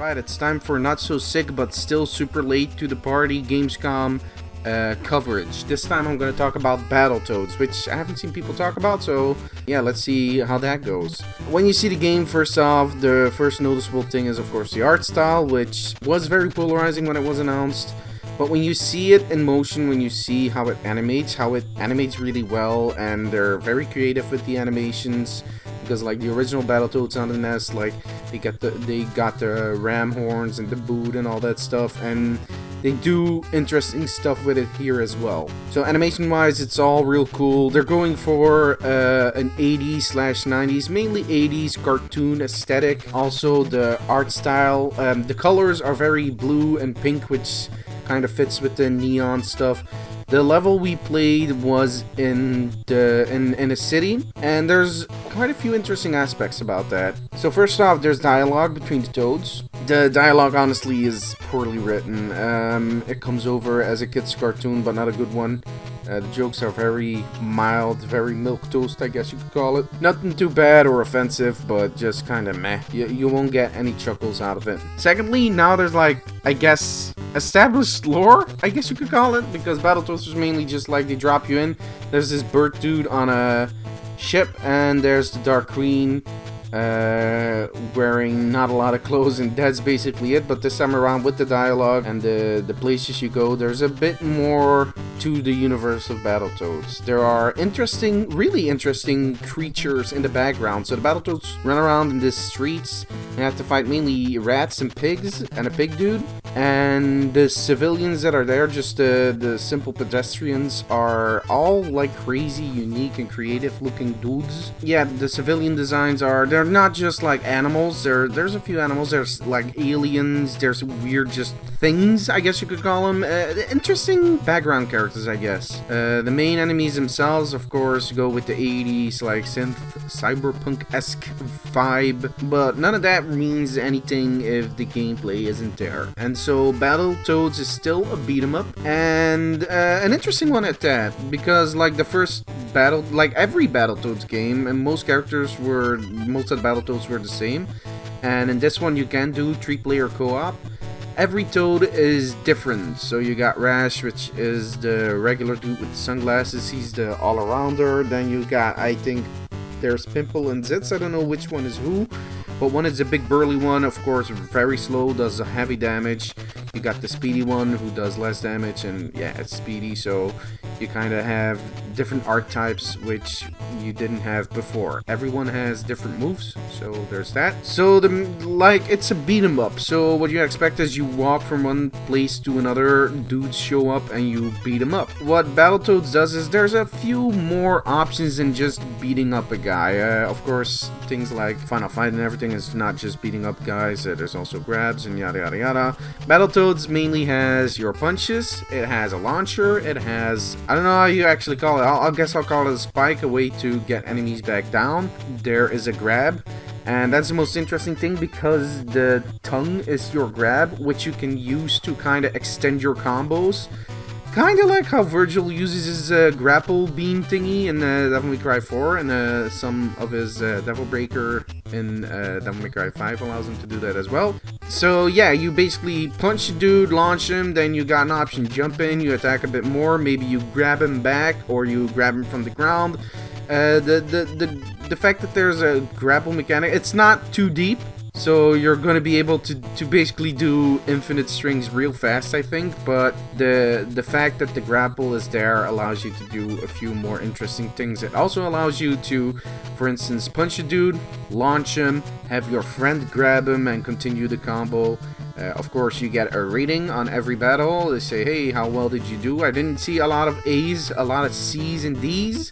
Alright, it's time for not so sick but still super late to the party Gamescom coverage. This time I'm going to talk about Battletoads, which I haven't seen people talk about, so yeah, let's see how that goes. When you see the game, first off, the first noticeable thing is of course the art style, which was very polarizing when it was announced. But when you see it in motion, when you see how it animates really well, and they're very creative with the animations. Because like the original Battletoads on the NES, like they got the ram horns and the boot and all that stuff, and they do interesting stuff with it here as well. So animation wise, it's all real cool. They're going for an 80s/90s, mainly 80s cartoon aesthetic. Also the art style, the colors are very blue and pink, which kind of fits with the neon stuff. The level we played was in a city, and there's quite a few interesting aspects about that. So first off, there's dialogue between the toads. The dialogue honestly is poorly written. It comes over as a kid's cartoon, but not a good one. The jokes are very mild, very milquetoast, I guess you could call it. Nothing too bad or offensive, but just kind of meh. You won't get any chuckles out of it. Secondly, now there's like, I guess, established lore, I guess you could call it, because Battletoads was mainly just like they drop you in. There's this bird dude on a ship, and there's the Dark Queen wearing not a lot of clothes, and that's basically it. But this time around, with the dialogue and the places you go, there's a bit more to the universe of Battletoads. There are really interesting creatures in the background. So the Battletoads run around in the streets and have to fight mainly rats and pigs and a pig dude. And the civilians that are there, just the simple pedestrians, are all like crazy, unique, and creative looking dudes. Yeah, the civilian designs they're not just like animals. There's a few animals. There's like aliens. There's weird just things, I guess you could call them. Interesting background characters, I guess. The main enemies themselves, of course, go with the 80s like synth cyberpunk-esque vibe, but none of that means anything if the gameplay isn't there. And so Battletoads is still a beat 'em up, and an interesting one at that, because like the first every Battletoads game, and most of the Battletoads were the same, and in this one you can do 3-player co-op. Every Toad is different. So you got Rash, which is the regular dude with the sunglasses. He's the all-arounder. Then you got, I think, there's Pimple and Zitz. I don't know which one is who. But one is the big burly one, of course, very slow, does heavy damage. You got the speedy one who does less damage, and yeah, it's speedy, so you kind of have different archetypes which you didn't have before. Everyone has different moves, so there's that. So it's a beat 'em up. So what you expect is you walk from one place to another, dudes show up and you beat 'em up. What Battletoads does is there's a few more options than just beating up a guy. Of course, things like Final Fight and everything is not just beating up guys. There's also grabs and yada yada yada. Battletoads mainly has your punches. It has a launcher. It has, I don't know how you actually call it. I guess I'll call it a spike, a way to get enemies back down. There is a grab. And that's the most interesting thing, because the tongue is your grab, which you can use to kind of extend your combos. Kind of like how Virgil uses his grapple beam thingy in Devil May Cry 4, and some of his Devil Breaker in Devil May Cry 5 allows him to do that as well. So yeah, you basically punch the dude, launch him, then you got an option, jump in, you attack a bit more, maybe you grab him back, or you grab him from the ground. The fact that there's a grapple mechanic, it's not too deep. So you're going to be able to basically do infinite strings real fast, I think, but the fact that the grapple is there allows you to do a few more interesting things. It also allows you to, for instance, punch a dude, launch him, have your friend grab him and continue the combo. Of course, you get a rating on every battle. They say, hey, how well did you do? I didn't see a lot of A's, a lot of C's and D's.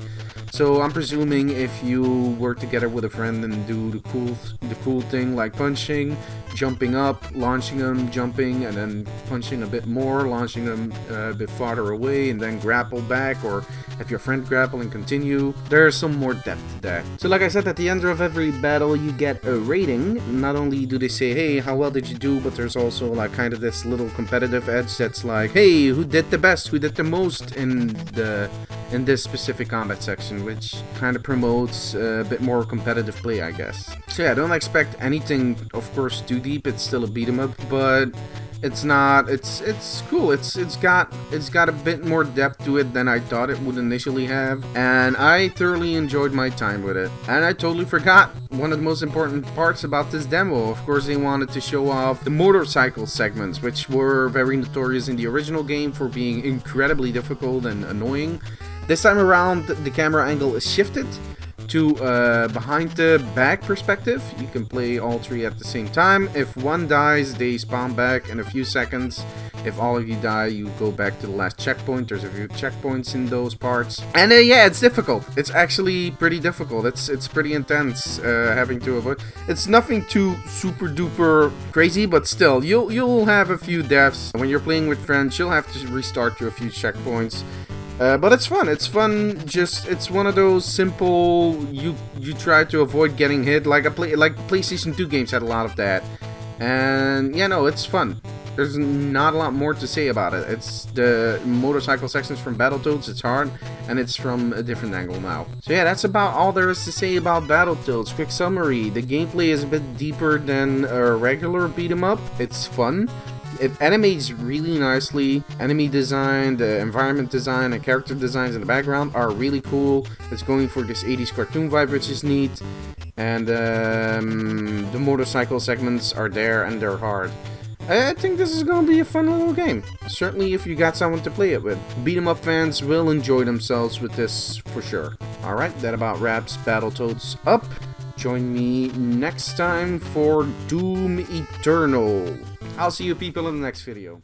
So I'm presuming if you work together with a friend and do the cool thing like punching, jumping up, launching them, jumping, and then punching a bit more, launching them a bit farther away, and then grapple back, or if your friend grapple and continue, there's some more depth to that. So like I said, at the end of every battle you get a rating. Not only do they say, hey, how well did you do, but there's also like kind of this little competitive edge that's like, hey, who did the best, who did the most in in this specific combat section, which kind of promotes a bit more competitive play, I guess. So yeah, don't expect anything, of course, too deep. It's still a beat 'em up, but it's not. It's cool. It's got a bit more depth to it than I thought it would initially have, and I thoroughly enjoyed my time with it. And I totally forgot one of the most important parts about this demo. Of course, they wanted to show off the motorcycle segments, which were very notorious in the original game for being incredibly difficult and annoying. This time around, the camera angle is shifted to behind the back perspective. You can play all three at the same time. If one dies, they spawn back in a few seconds. If all of you die, you go back to the last checkpoint. There's a few checkpoints in those parts. And yeah, it's difficult. It's actually pretty difficult. It's pretty intense having to avoid. It's nothing too super duper crazy, but still, you'll have a few deaths. When you're playing with friends, you'll have to restart to a few checkpoints. But it's fun. It's fun. Just it's one of those simple. You try to avoid getting hit. Like PlayStation 2 games had a lot of that. And yeah, no, it's fun. There's not a lot more to say about it. It's the motorcycle sections from Battletoads. It's hard, and it's from a different angle now. So yeah, that's about all there is to say about Battletoads. Quick summary: the gameplay is a bit deeper than a regular beat 'em up. It's fun. It animates really nicely. Enemy design, the environment design, and character designs in the background are really cool. It's going for this 80s cartoon vibe, which is neat. And the motorcycle segments are there, and they're hard. I think this is going to be a fun little game. Certainly if you got someone to play it with. Beat 'em up fans will enjoy themselves with this for sure. Alright, that about wraps Battletoads up. Join me next time for Doom Eternal. I'll see you people in the next video.